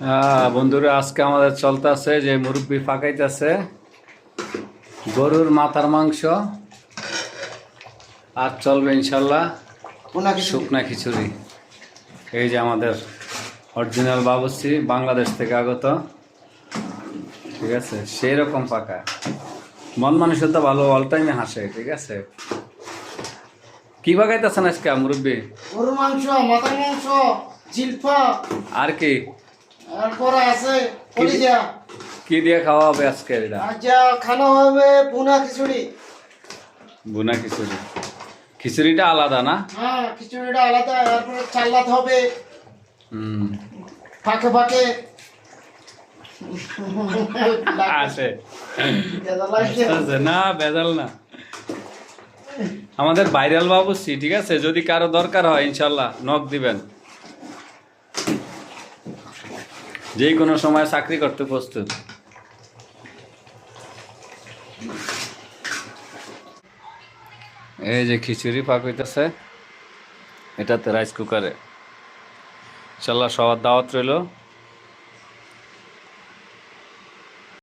বন্ধুরা, আজকে আমাদের চলতেছে যে মুরব্বি পাকাইতেছে গরুর মাথার মাংস, আর চলবে ইনশাল্লাহ শুকনা খিচুড়ি। এই যে আমাদের অরিজিনাল বাবুর্চি, বাংলাদেশ থেকে আগত, ঠিক আছে, সেই রকম পাকা। মন মানসিকতা ভালো, অল টাইমে হাসে, ঠিক আছে। কি পাকাইতেছেন আজকে মুরব্বি? গরুর মাংস, মাথার মাংস, জিলফা, আর কি তারপরে আছে কলিজা। কি দিয়ে খাওয়া হবে আজকে? এটা আচ্ছা, খানা হবে ভুনা খিচুড়ি। বুনা খিচুড়ি। খিচুড়িটা আলাদা না? হ্যাঁ, খিচুড়িটা আলাদা। তারপরে চাল্লাত হবে হুম, ফাঁকে ফাঁকে। আছে না, ভেজাল না। আমাদের ভাইরাল বাবুর্চি, ঠিক আছে। যদি কারো দরকার হয় ইনশাল্লাহ নক দিবেন। যে কোনো সময় চাকরি করতে প্রস্তুত। এই যে খিচুড়ি পাক হইতেছে, এটাতে রাইস কুকারে। ইনশাল্লাহ সবার দাওয়াত রইল।